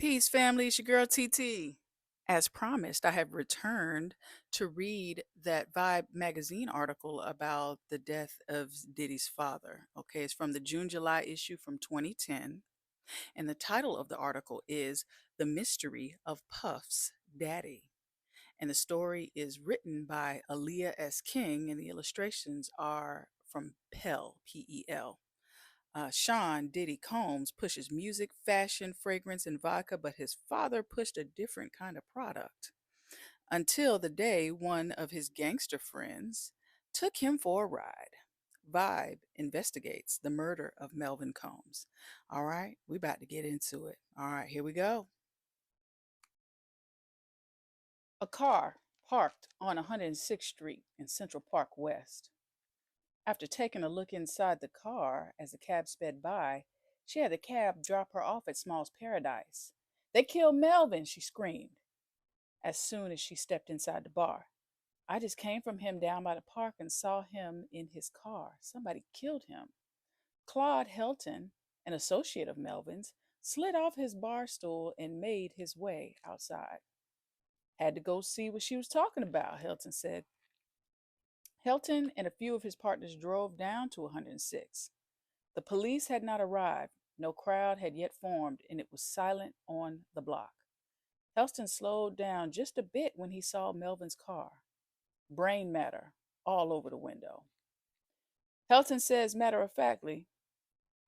Peace, family. It's your girl TT. As promised, I have returned to read that Vibe magazine article about the death of Diddy's father. Okay, it's from the June July issue from 2010. And the title of the article is The Mystery of Puff's Daddy. And the story is written by Aaliyah S. King, and the illustrations are from Pell, P-E-L. Sean Diddy Combs pushes music, fashion, fragrance, and vodka, but his father pushed a different kind of product. Until the day one of his gangster friends took him for a ride. Vibe investigates the murder of Melvin Combs. All right, we about to get into it. All right, here we go. A car parked on 106th Street in Central Park West. After taking a look inside the car as the cab sped by, she had the cab drop her off at Small's Paradise. They killed Melvin, she screamed as soon as she stepped inside the bar. I just came from him down by the park and saw him in his car. Somebody killed him. Claude Helton, an associate of Melvin's, slid off his bar stool and made his way outside. Had to go see what she was talking about, Helton said. Helton and a few of his partners drove down to 106. The police had not arrived, no crowd had yet formed, and it was silent on the block. Helston slowed down just a bit when he saw Melvin's car. Brain matter all over the window. Helton says matter of factly,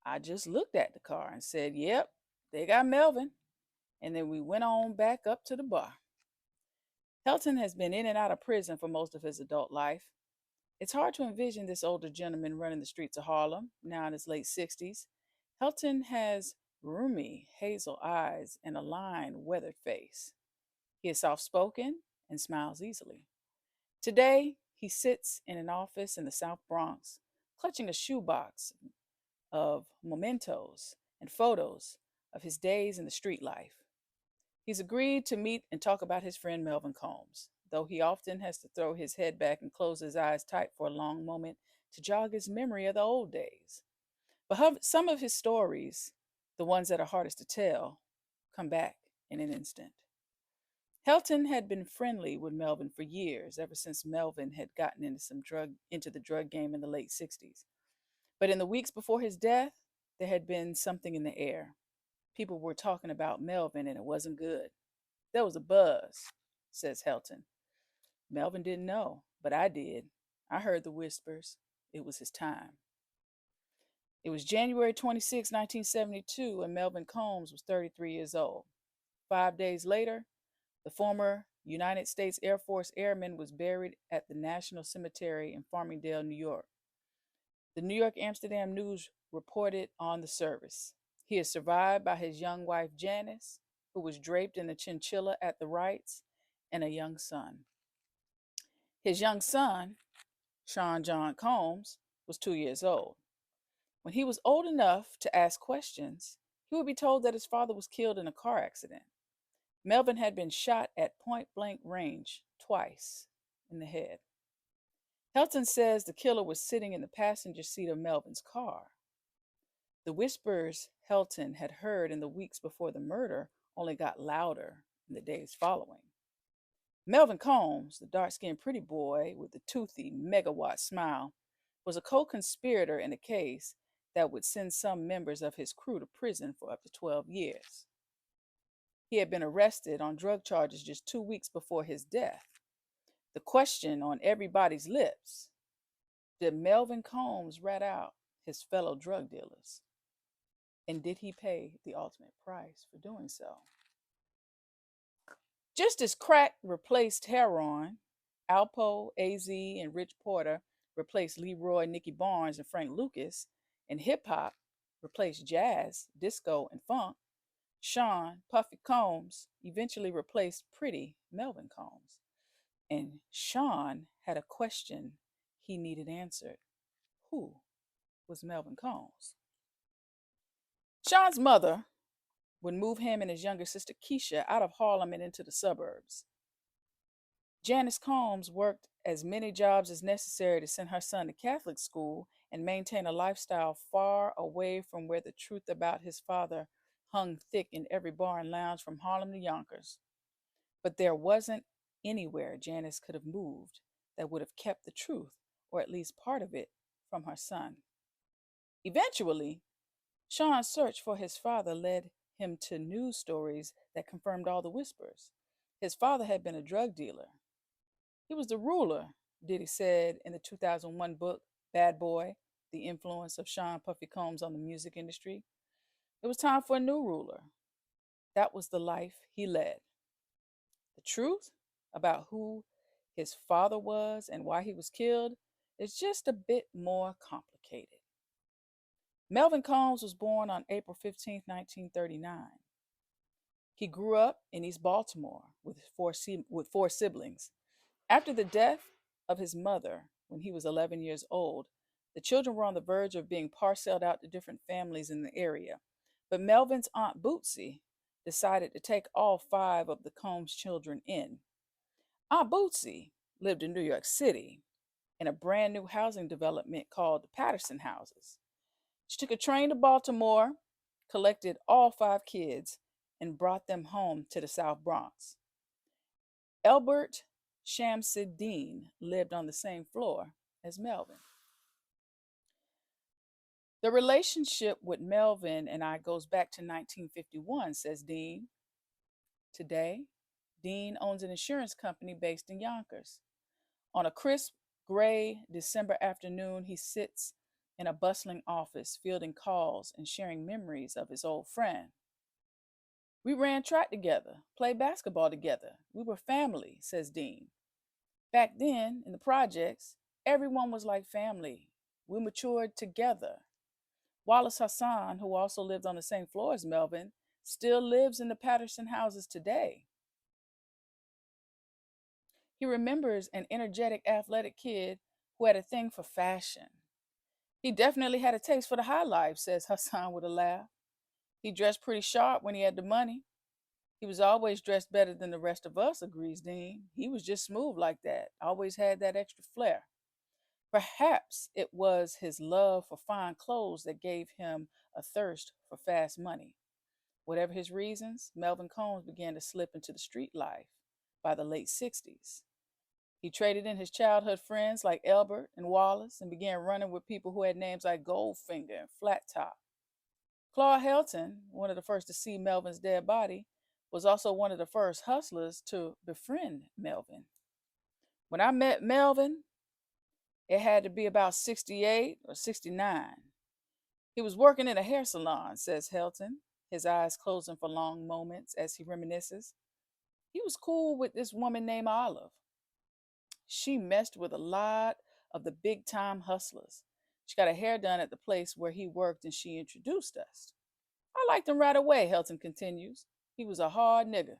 I just looked at the car and said, yep, they got Melvin. And then we went on back up to the bar. Helton has been in and out of prison for most of his adult life. It's hard to envision this older gentleman running the streets of Harlem, now in his late 60s. Helton has roomy hazel eyes and a lined, weathered face. He is soft spoken and smiles easily. Today, he sits in an office in the South Bronx, clutching a shoebox of mementos and photos of his days in the street life. He's agreed to meet and talk about his friend Melvin Combs, though he often has to throw his head back and close his eyes tight for a long moment to jog his memory of the old days. But some of his stories, the ones that are hardest to tell, come back in an instant. Helton had been friendly with Melvin for years, ever since Melvin had gotten into the drug game in the late 60s. But in the weeks before his death, there had been something in the air. People were talking about Melvin and it wasn't good. There was a buzz, says Helton. Melvin didn't know, but I did. I heard the whispers. It was his time. It was January 26, 1972, and Melvin Combs was 33 years old. 5 days later, the former United States Air Force airman was buried at the National Cemetery in Farmingdale, New York. The New York Amsterdam News reported on the service. He is survived by his young wife, Janice, who was draped in a chinchilla at the rites, and a young son. His young son, Sean John Combs, was 2 years old. When he was old enough to ask questions, he would be told that his father was killed in a car accident. Melvin had been shot at point blank range twice in the head. Helton says the killer was sitting in the passenger seat of Melvin's car. The whispers Helton had heard in the weeks before the murder only got louder in the days following. Melvin Combs, the dark-skinned pretty boy with the toothy megawatt smile, was a co-conspirator in a case that would send some members of his crew to prison for up to 12 years. He had been arrested on drug charges just 2 weeks before his death. The question on everybody's lips, did Melvin Combs rat out his fellow drug dealers? And did he pay the ultimate price for doing so? Just as crack replaced heroin, Alpo, AZ, and Rich Porter replaced Leroy, Nicky Barnes, and Frank Lucas, and hip hop replaced jazz, disco, and funk, Sean Puffy Combs eventually replaced pretty Melvin Combs. And Sean had a question he needed answered. Who was Melvin Combs? Sean's mother would move him and his younger sister Keisha out of Harlem and into the suburbs. Janice Combs worked as many jobs as necessary to send her son to Catholic school and maintain a lifestyle far away from where the truth about his father hung thick in every bar and lounge from Harlem to Yonkers. But there wasn't anywhere Janice could have moved that would have kept the truth, or at least part of it, from her son. Eventually, Sean's search for his father led him to news stories that confirmed all the whispers. His father had been a drug dealer. He was the ruler, Diddy said in the 2001 book, Bad Boy, The Influence of Sean Puffy Combs on the Music Industry. It was time for a new ruler. That was the life he led. The truth about who his father was and why he was killed is just a bit more complicated. Melvin Combs was born on April 15th, 1939. He grew up in East Baltimore with four siblings. After the death of his mother when he was 11 years old, the children were on the verge of being parceled out to different families in the area. But Melvin's aunt Bootsy decided to take all five of the Combs children in. Aunt Bootsy lived in New York City in a brand new housing development called the Patterson Houses. She took a train to Baltimore, collected all five kids, and brought them home to the South Bronx. Elbert Shamsuddin lived on the same floor as Melvin. The relationship with Melvin and I goes back to 1951, says Dean. Today, Dean owns an insurance company based in Yonkers. On a crisp, gray December afternoon, he sits in a bustling office, fielding calls and sharing memories of his old friend. We ran track together, played basketball together. We were family, says Dean. Back then, in the projects, everyone was like family. We matured together. Wallace Hassan, who also lived on the same floor as Melvin, still lives in the Patterson houses today. He remembers an energetic, athletic kid who had a thing for fashion. He definitely had a taste for the high life, says Hassan with a laugh. He dressed pretty sharp when he had the money. He was always dressed better than the rest of us, agrees Dean. He was just smooth like that, always had that extra flair. Perhaps it was his love for fine clothes that gave him a thirst for fast money. Whatever his reasons, Melvin Combs began to slip into the street life by the late 60s. He traded in his childhood friends like Elbert and Wallace and began running with people who had names like Goldfinger and Flat Top. Claude Helton, one of the first to see Melvin's dead body, was also one of the first hustlers to befriend Melvin. When I met Melvin, it had to be about 68 or 69. He was working in a hair salon, says Helton, his eyes closing for long moments as he reminisces. He was cool with this woman named Olive. She messed with a lot of the big time hustlers. She got her hair done at the place where he worked and she introduced us. I liked him right away, Helton continues. He was a hard nigger.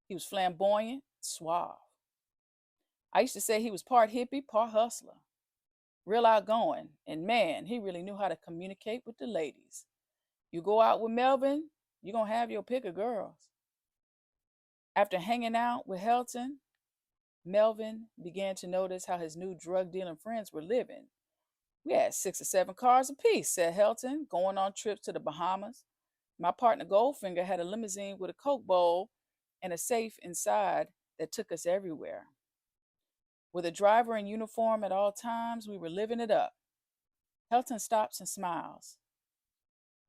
He was flamboyant, suave. I used to say he was part hippie, part hustler. Real outgoing, and man, he really knew how to communicate with the ladies. You go out with Melvin, you're going to have your pick of girls. After hanging out with Helton, Melvin began to notice how his new drug dealing friends were living. We had 6 or 7 cars apiece, said Helton, going on trips to the Bahamas. My partner Goldfinger had a limousine with a Coke bowl and a safe inside that took us everywhere. With a driver in uniform at all times, we were living it up. Helton stops and smiles.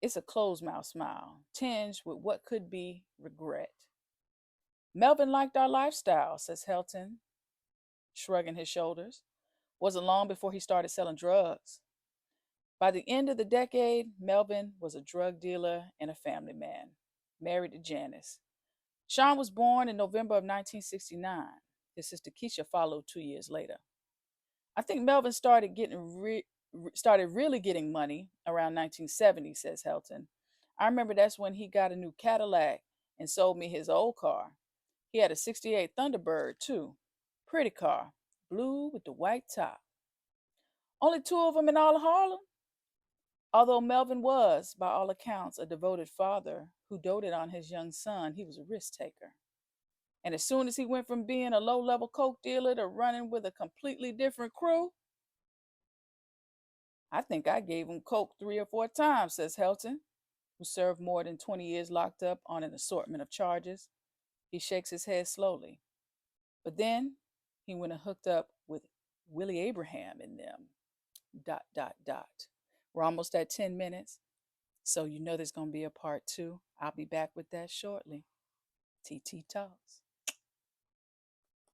It's a closed mouth smile, tinged with what could be regret. Melvin liked our lifestyle, says Helton, shrugging his shoulders. Wasn't long before he started selling drugs. By the end of the decade, Melvin was a drug dealer and a family man, married to Janice. Sean was born in November of 1969. His sister Keisha followed 2 years later. I think Melvin started really getting money around 1970, says Helton. I remember that's when he got a new Cadillac and sold me his old car. He had a 68 Thunderbird, too. Pretty car, blue with the white top. Only 2 of them in all of Harlem? Although Melvin was, by all accounts, a devoted father who doted on his young son, he was a risk taker. And as soon as he went from being a low-level coke dealer to running with a completely different crew, I think I gave him coke 3 or 4 times, says Helton. who served more than 20 years locked up on an assortment of charges. He shakes his head slowly. But then he went and hooked up with Willie Abraham and them. Dot, dot, dot. We're almost at 10 minutes. So you know there's going to be a part two. I'll be back with that shortly. TT Talks.